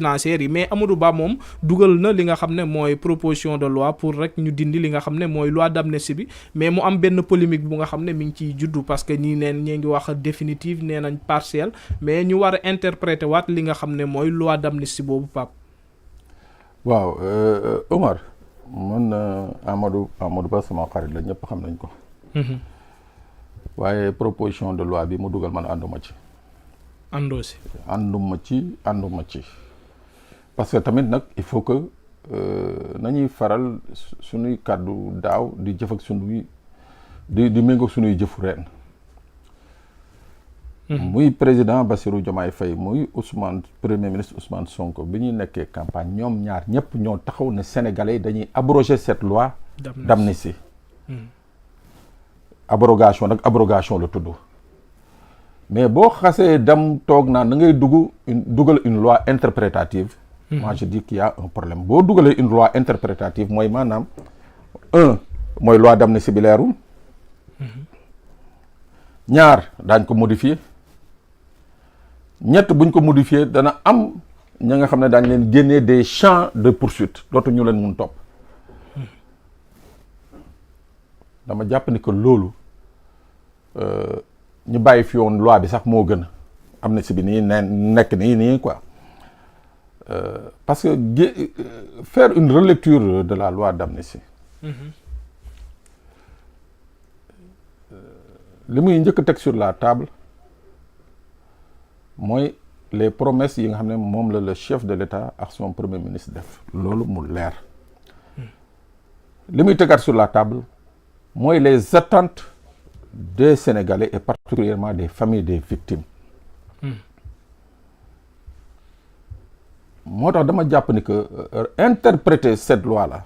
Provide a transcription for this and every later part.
financières yi mais Amadou Ba moom dugal na li nga xam ne mooy proposition de loi pour rek ñu dindi li nga xam ne mooy loi d'amnistie bi mais mu am benn polémique bu nga xam ne mi ngi ciy juddu parce que ñii ngi wax définitive nee nañ partielle mais ñu war a interpréter waat li nga xam ne mooy loi d'amnistie boobu Pape. waaw Omar man Amadou Ba sama xarit la ñëpp xam nañ ko. waaye proposition de loi bi mu dugal man ànduma ci. ànduma ci parce que tamit nag il faut que nañuy faral suñuy kàddu daaw di jëf ak suñuy di méngoog suñuy jëfu ren. muy président Bassirou Diomaye Faye muy premier ministre Ousmane Sonko bi ñuy nekkee campagne ñoom ñaar ñëpp ñoo taxaw ne sénégalais yi dañuy abroger cette loi d'amnistie. abrogation nag abrogation la tudd. mais boo xasee dem toog naa da ngay dugal une loi interprétative. moi je dis qu'il y a un problème boo dugalee une loi interprétative mooy maanaam mooy loi d'amnistie bi leerul. ñaar daañ ko modifier. ñett buñ ko modifier dana am ña nga xam ne daañ leen génnee des champs de poursuite dootu ñu leen mun topp. dama jàpp ni que loolu ñu bàyyi fi woon loi bi sax moo gën amnistie bi nii nekk nii quoi parce que faire une relecture de la loi d'amnistie li muy njëkk teg sur la table mooy les promesses yi nga xam ne moom la le chef de l'État ak son premier ministre def loolu mu leer li muy tegaat sur la table mooy les attentes des Sénégalais et particulièrement des familles des victimes. moo tax dama jàpp ni que interpréter cette loi là.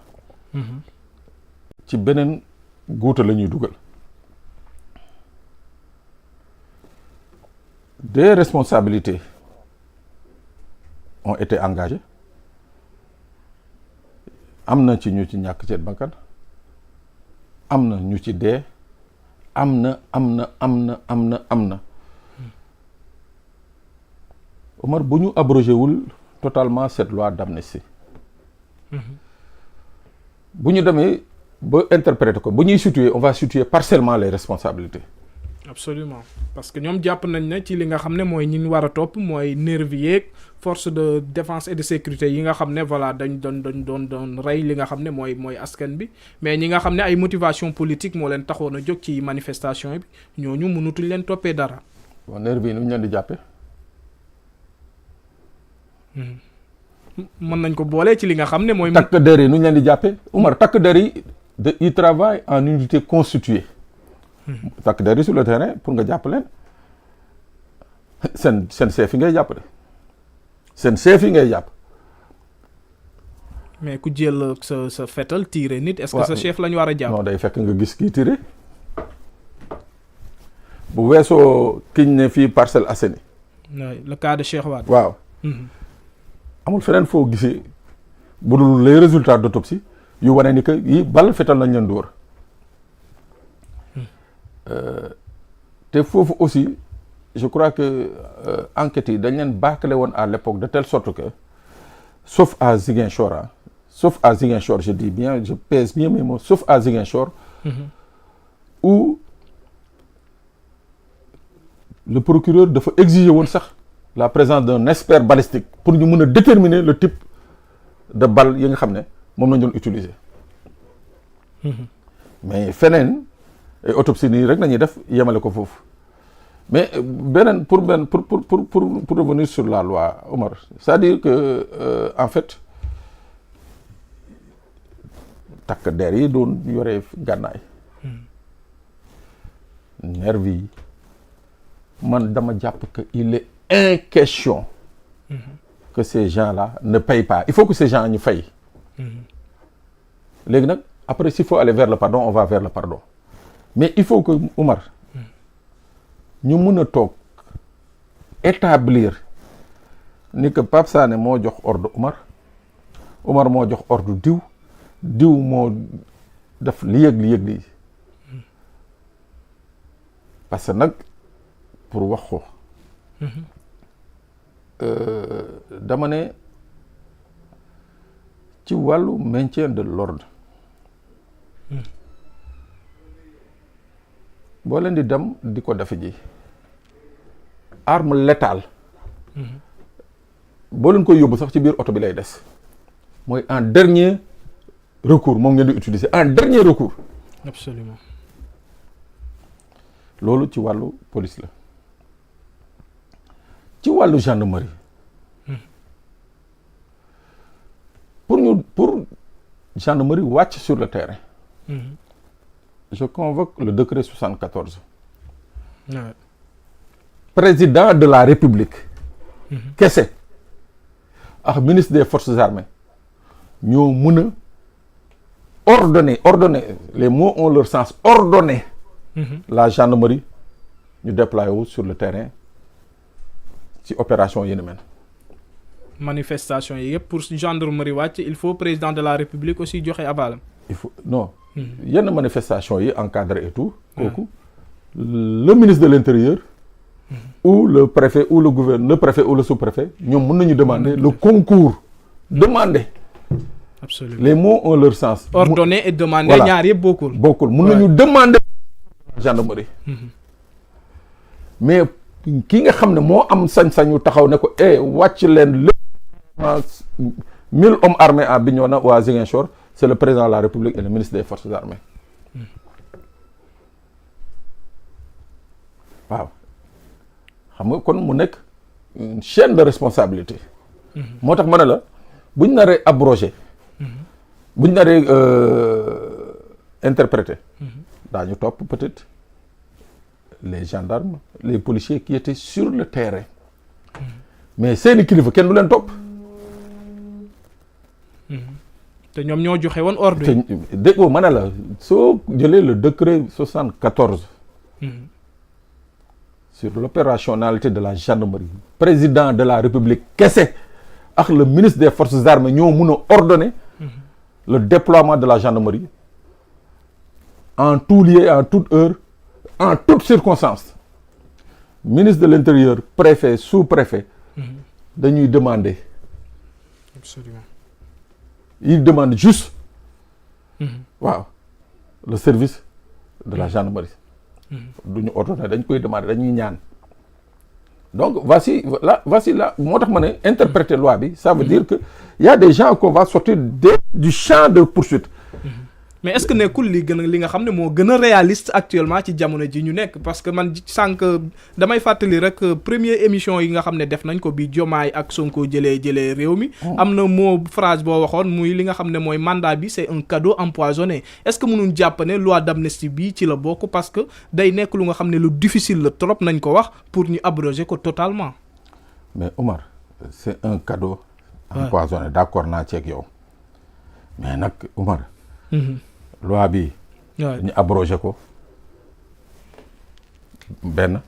ci beneen guuta la ñuy dugal. des responsabilités ont été engagées am na ci ñu ci ñàkk seen bakkan am na ñu ci dee am na Omar bu ñu abrogé wul totalement cette loi d'amnistie bu ñu demee ba interpréter ko bu ñuy situer on va situer partiellement les responsabilités. Absolument parce que ñoom jàpp nañ ne ci li nga xam ne mooy ñi ñu war a topp mooy nervi yeeg force de défense et de sécurité yi nga xam ne voilà dañ doon rey li nga xam ne mooy askan bi mais ñi nga xam ne ay motivation politique moo leen taxoon a jóg ci manifestation bi ñooñu mënutuñ leen toppee dara. bon nervi yi nu ñu leen di jàppee. mën nañ ko boole ci li nga xam ne mooy. takk der yi nu ñu leen di jàppee Oumar takk der yi ils travaillent en unité constituée. takk der yi sur le terrain pour nga jàpp leen seen chef yi ngay jàpp de seen chef yi ngay jàpp. mais ku jël sa fetal tirer nit. est-ce que sa chef la ñu war a jàpp. non day fekk nga gis kii tirer bu weesoo kiñ ne fii Parcelles Assainies. le cas de Cheikh Wade. waaw. amul feneen foo gisee bu dul les résultats d'autopsie yu wane ni que yi bal fetal lañ leen dóor. te foofu aussi je crois que enquêtes yi dañ leen bâclé woon à l'époque de telle sorte que sauf à Ziguinchor je dis bien je pèse bien mes mots sauf à Ziguinchor où le procureur dafa exiger woon sax la présence d'un expert balistique pour ñu mën a déterminer le type de balle yi nga xam ne moom lañ doon utiliser mais feneen autopsie nii rek lañuy def yemale ko foofu mais beneen pour revenir sur la loi Omar c'est-à-dire que en fait takk der yi doon yore gànnaay nervi yi man dama jàpp que il est inquestion que ces gens-là ne payent pas il faut que ces gens ñu fay léegi nag après s'il faut aller vers le pardon on va vers le pardon mais il faut que Omar ñu mën a toog établir ni que Pape Sané moo jox ordre Omar moo jox ordre diw moo def li yëg lii parce que nag pour wax ko dama ne ci wàllu maintien de l'ordre boo leen di dem di ko defe ji arme létale boo leen koy yóbbu sax ci biir oto bi lay des mooy en dernier recours moom ngeen di utiliser en dernier recours. Absolument. loolu ci wàllu police la ci wàllu gendarmerie pour gendarmerie wàcc sur le terrain. Je convoque le décret 74. Ouais. Président de la République. Kese ak ministre des forces armées ñoo mën a ordonner les mots ont leur sens ordonner la gendarmerie ñu déployer wu sur le terrain ci opération yi ni mel. Manifestation yi yëpp pour gendarmerie wàcc il faut président de la République aussi joxe abalam. Il faut non. yenn manifestation yi encadré et tout. kooku le ministre de l'Intérieur. ou le préfet ou le gouverneur le préfet ou le sous-préfet ñoom mën nañu demander le concours. demander. Absolument. Les mots ont leur sens. Ordonner et demander ñaar yëpp bokkul. mën nañu demander gendarmerie. mais ki nga xam ne moo am sañ-sañu taxaw ne ko wàcc leen lépp 1000 hommes armés à Bignona ou à Ziguinchor c'est le président de la République et le ministre des forces armées. waaw xam nga kon mu nekk une chaîne de responsabilité. moo tax ma ne la buñ naree abrogé. buñ naree interprété. daañu topp peut-être les gendarmes les policiers qui étaient sur le terrain. mais seeni kilifa kenn du leen topp. te ñoom ñoo joxe woon ordre yi. te déggoo ma ne la soo jëlee le décret 74. sur l'opérationnalité de la gendarmerie président de la République kese ak le ministre des forces armées ñoo mun a ordonner le déploiement de la gendarmerie en tout lieu en toute heure en toutes circonstances ministre de l'Intérieur préfet sous-préfet dañuy demander. Absolument. ils demandent juste waaw le service de la gendarmerie. duñu ordonné dañ koy demander dañuy ñaan donc voici là moo tax ma ne interpréter loi bi ça veut dire que y a des gens qu'on va sortir du champ de poursuite. mais est-ce que nekkul li nga xam ne moo gën a réaliste actuellement ci jamono ji ñu nekk parce que man sànq damay fàttali rek première émission yi nga xam ne def nañ ko bi Diomaye ak Sonko jëlee réew mi. am na moo phrase boo waxoon muy li nga xam ne mooy mandat bi c'est un cadeau empoisonné est-ce que mënuñ jàpp ne loi d'amnistie bi ci la bokk parce que day nekk lu nga xam ne lu difficile la trop nañ ko wax pour ñu abroger ko totalement. mais Omar c'est un cadeau empoisonné d'accord naa ci ak yow mais nag Omar. loi bi ñu abrogé ko benn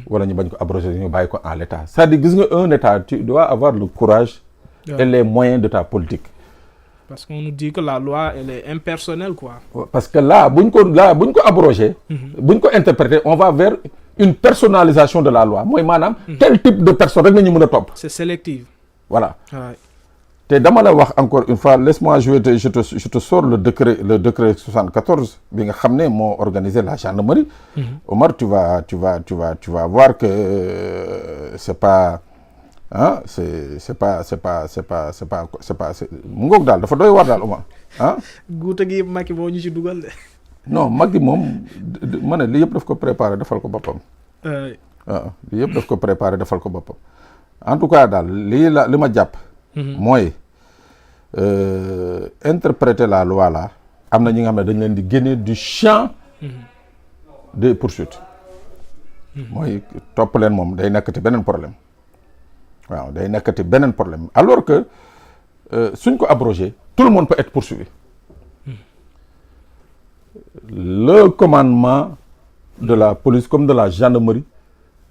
wala ñu bañ ko abrogé ñu bàyyi ko en l'état c'est-à-dire gis nga un état tu dois avoir le courage et les moyens de ta politique parce qu'on nous dit que la loi elle est impersonnelle quoi parce que là buñ ko abrogé buñ ko interpréter on va vers une personnalisation de la loi mooy maanaam tel type de personne rek nañu mën a topp c'est sélectif voilà te dama la wax encore une fois laisse-moi je te sors le décret 74 bi nga xam ne moo organisé la gendarmerie. Omar tu vas voir que c'est pas mu ngoog daal dafa doy war daal Omar guute gi Macky moo ñu ci dugal de. non Macky moom ma ne li yëpp daf ko préparé defal ko boppam. li yëpp daf ko préparé defal ko boppam en tout cas daal li ma jàpp. mooy interpréter la loi là am na ñi nga xam ne dañ leen di génne du champ des poursuites mooy topp leen moom day nekkati beneen problème waaw day nekkati beneen problème alors que suñ ko abrogé tout le monde peut être poursuivi le commandement de la police comme de la gendarmerie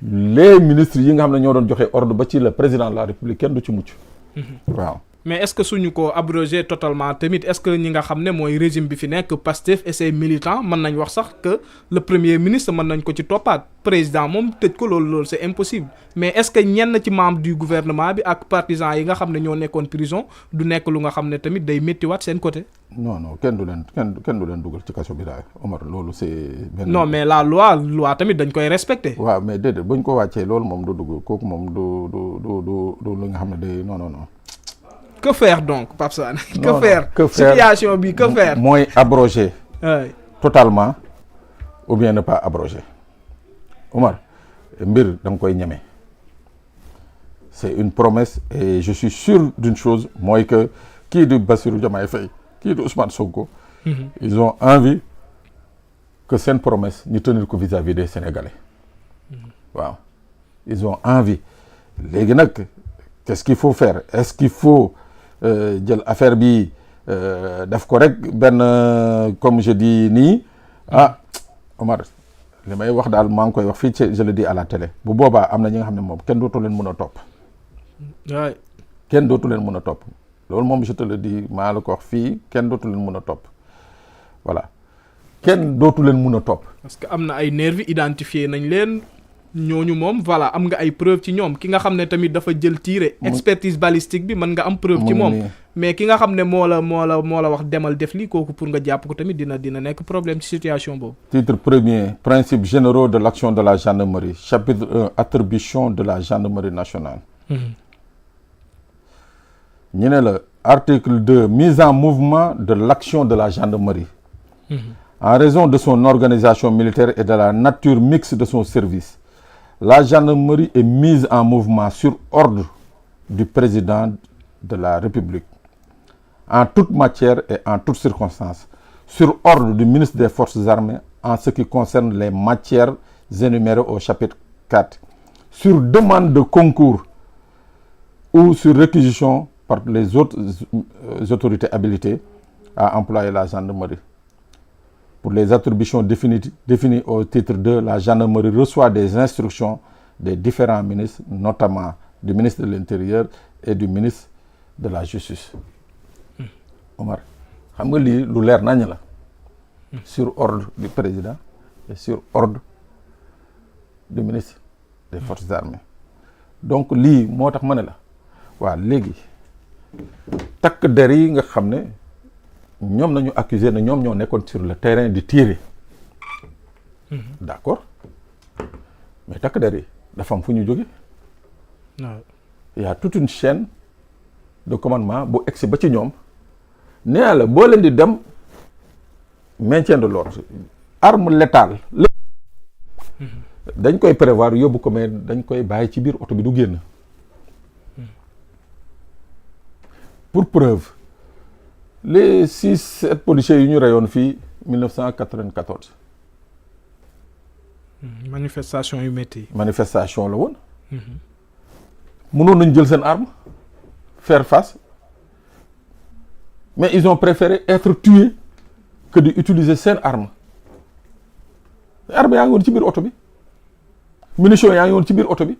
les ministres yi nga xam ne ñoo doon joxe ordre ba ci le président de la République kenn du ci mucc waaw mais est-ce que suñu ko abrogé totalement tamit est-ce que ñi nga xam ne mooy régime bi fi nekk Pastef et ses militants mën nañ wax sax que le premier ministre mën nañ ko ci toppaat président moom tëj ko loolu c'est impossible mais est-ce que ñenn ci membre du gouvernement bi ak partisans yi nga xam ne ñoo nekkoon prison du nekk lu nga xam ne tamit day méttiwaat seen côté. non kenn du leen dugal ci kaso bi daal Omar loolu c'est. non mais la loi tamit dañ koy respecter. waaw mais déedéet buñ ko wàccee loolu moom du dugg kooku moom du lu nga xam ne day non. Que faire donc Pape Sané? Que faire situation bi que faire? mooy abroger. totalement ou bien ne pas abroger. Omar mbir da nga koy ñeme. C'est une promesse et je suis sûr d'une chose mooy que kii di Bassirou Diomaye Faye kii di Ousmane Sonko. Ils ont envie que seen promesse ñu tenir ko vis-à-vis des Sénégalais. waaw ils ont envie léegi nag qu'est-ce qu'il faut faire est-ce qu'il faut jël affaire bi def ko rek benn comme je dis nii Omar li may wax daal maa ngi koy wax fii ci je le dis à la télé bu boobaa am na ñi nga xam ne moom kenn dootu leen mën a topp. waay kenn dootu leen mën a topp loolu moom je te le dis maa la ko wax fii kenn dootu leen mën a topp voilà kenn dootu leen mën a topp. parce que am na ay nervis identifié nañ leen. ñooñu moom voilà am nga ay preuve ci ñoom ki nga xam ne tamit dafa jël tiré expertise balistique bi mën nga am preuve ci moom mais ki nga xam ne moo la wax demal def lii kooku pour nga jàpp ko tamit dina nekk problème ci situation boobu. Titre premier principes généraux de l'action de la gendarmerie chapitre 1 attribution de la gendarmerie nationale. ñu ne la article 2 mise en mouvement de l'action de la gendarmerie. En raison de son organisation militaire et de la nature mixte de son service. La gendarmerie est mise en mouvement sur ordre du président de la République, en toute matière et en toutes circonstances, sur ordre du ministre des Forces armées en ce qui concerne les matières énumérées au chapitre 4, sur demande de concours ou sur réquisition par les autres autorités habilitées à employer la gendarmerie. Pour les attributions définies au titre 2, la gendarmerie reçoit des instructions des différents ministres, notamment du ministre de l'Intérieur et du ministre de la Justice. Omar, xam nga lii lu leer nañ la. Sur ordre du président et sur ordre du ministre des Forces armées. Donc lii moo tax ma ne la waa léegi takk der yi nga xam ne ñoom nañu accusé ne ñoom ñoo nekkoon sur le terrain di tirer. D'accord mais takk der yi dafa am fu ñu jóge. Il y a toute une chaîne de commandement bu egsi ba ci ñoom nee la boo leen di dem maintien de l'ordre arme létale dañ koy prévoir yóbbu ko mais dañ koy bàyyi ci biir oto bi du génn. Pour preuve les 6-7 policiers yu ñu reyoon fii 1994. manifestation yu métti. manifestation la woon. mënoon nañ jël seen arme faire face mais ils ont préféré être tués que de utiliser seen arme. arme yaa ngi woon ci biir oto bi munitions yaa ngi woon ci biir oto bi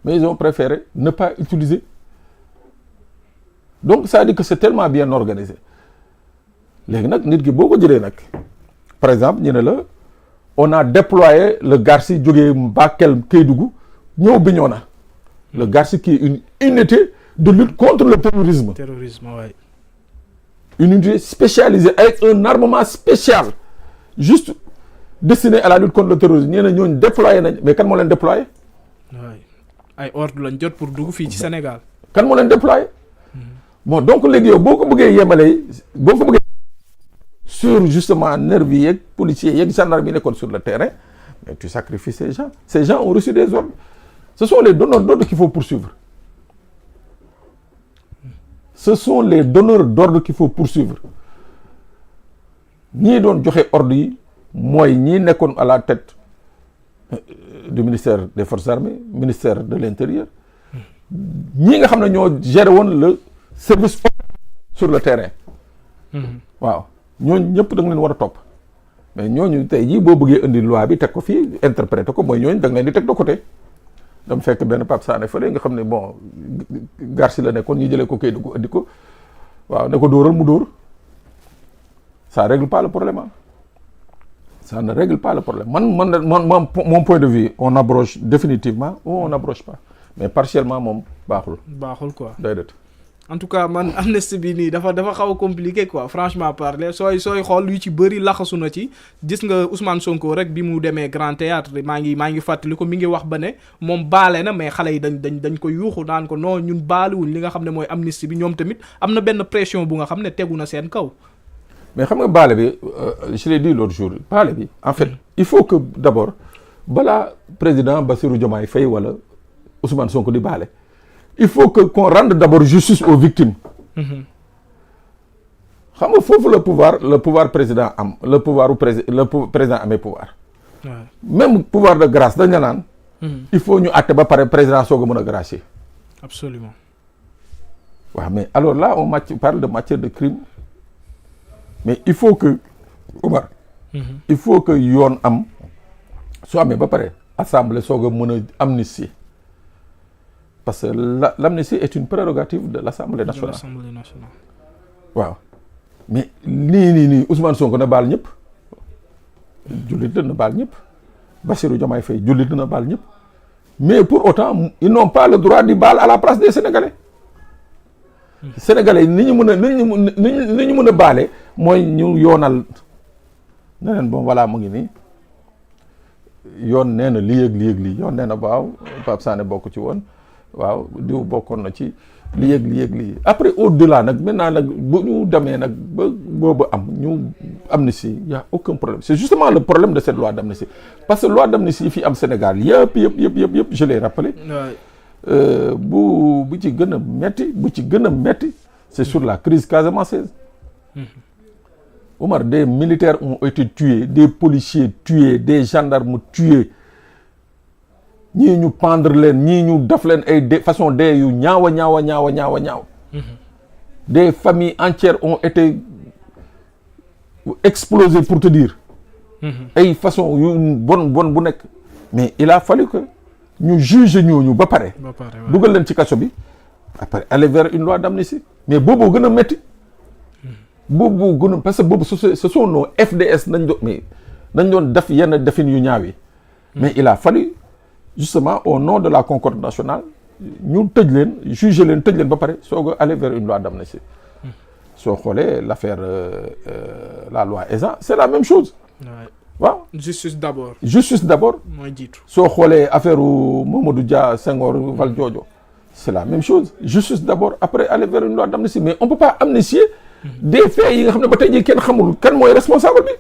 mais ils ont préféré ne pas utiliser. Donc ça veut dire que c'est tellement bien organisé léegi nag nit ki boo ko jëlee nag par exemple ñu ne la on a déployé le GARSI jógee Bakel Kédougou ñëw Bignona le GARSI qui est une unité de lutte contre le terrorisme. Terrorisme waay. Une unité spécialisée avec un armement spécial juste destiné à la lutte contre le terrorisme ñu ne ñooñu déployé nañ mais kan moo leen déployé. waay ay ordre lañ jot pour dugg fii ci Sénégal. kan moo leen déployé. Bon donc léegi yow boo ko bëggee yemale boo ko bëggee sur justement nervis yeeg policiers yeeg gendarmes yi nekkoon sur le terrain mais tu sacrifies ces gens ont reçu des ordres ce sont les donneurs d'ordre qu'il faut poursuivre ñii doon joxe ordre yi mooy ñii nekkoon à la tête du ministère des Forces armées ministère de l'Intérieur ñii nga xam ne ñoo géré woon le service sur le terrain. waaw ñooñu ñëpp da nga leen war a topp mais ñooñu tey jii boo bëggee indi loi bi teg ko fii interpréter ko mooy ñooñu da nga leen di teg de côté dama fekk benn Pape Sané fële nga xam ne bon Garci la nekkoon ñu jëlee ko Kédougou andi ko waaw ne ko dóoral mu dóor ça règle pas le problème ah ça ne règle pas le problème mon point de vue on abroge définitivement ou on n'abroge pas mais partiellement moom baaxul quoi déedéet. En tout cas man amnistie bi nii dafa xaw a compliqué quoi franchement parler sooy xool yu ci bëri laxasu na ci gis nga Ousmane Sonko rek bi mu demee Grand Théâtre maa ngi fàttali ko mi ngi wax ba ne moom baale na mais xale yi dañ ko yuuxu naan ko non ñun baaliwuñ li nga xam ne mooy amnistie bi ñoom tamit am na benn pression bu nga xam ne tegu na seen kaw. mais xam nga baale bi je l'ai dit l'autre jour baale bi en fait il faut que d'abord balaa président Bassirou Diomaye Faye wala Ousmane Sonko di baale. Il faut qu'on rende d'abord justice aux victimes. xam nga foofu le pouvoir président am le président amee pouvoir. même pouvoir de grâce dañ la naan. il faut ñu àtte ba pare président soog a mën a gracier. Absolument. waaw mais alors là on parle de matière de crime mais il faut que Omar. il faut que yoon am soo amee ba pare assemblée soog a mën a amnistier. parce que l'amnistie est une prérogative de l'Assemblée nationale. waaw mais nii Ousmane Sonko na baal ñëpp jullit na baal ñëpp Bassirou Diomaye Faye jullit na baal ñëpp mais pour autant ils n'ont pas le droit di baal à la place des Sénégalais. Sénégalais ni ñu mën a baale mooy ñu yoonal ne leen bon voilà mu ngi nii yoon nee na lii ak lii yoon nee na waaw Pape Sané bokk ci woon. waaw diw bokkoon na ci lii après au-delà nag maintenant nag bu ñu demee nag ba boobu am ñu amnistie y a aucun problème c'est justement le problème de cette loi d'amnistie parce que loi d'amnistie yi fi am Sénégal yëpp je l'ai rappelé bu ci gën a metti c'est sur la crise casamançaise. Omar, des militaires ont été tués, des policiers tués, des gendarmes tués. ñii ñu pendre leen ñii ñu def leen ay façon dee yu ñaawa. Des familles entières ont été explosées pour te dire. ay façon yu bon bu nekk. mais il a fallu que ñu juger ñooñu ba pare. dugal leen ci kaso bi. après aller vers une loi d'amnistie. mais boobu gën a metti. parce que boobu ce sont nos FDS nañ doon def yenn defin yu ñaaw yi. mais il a fallu. justement au nom de la concorde nationale ñu tëj leen juger leen tëj leen ba pare soog a aller vers une loi d'amnistie. soo xoolee l'affaire la loi Ezzan c'est la même chose. waaw justice d'abord. mooy jiitu. soo xoolee affaire Mamadou Dia Senghor Valdiodio c'est la même chose justice d'abord après aller vers une loi d'amnistie mais on peut pas amnistier des faits yi nga xam ne ba tey jii kenn xamul kan mooy responsable bi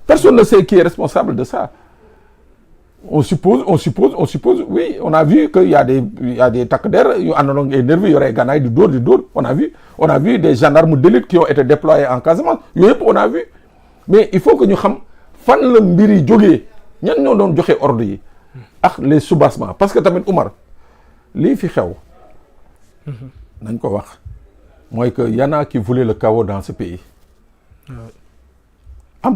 personne ne sait qui est responsable de ça. On suppose, oui, on a vu qu'il y a des takk der yu àndoon ay nervis yore gànnaay di dóor on a vu des gendarmes d'élite qui ont été déployés en Casamance yooyu yëpp on a vu mais il faut que ñu xam fan la mbir yi jógee ñan ñoo doon joxe ordre yi ak les soubassements parce que tamit Oumar lii fi xew nañ ko wax mooy que y en a qui voulaient le chaos dans ce pays am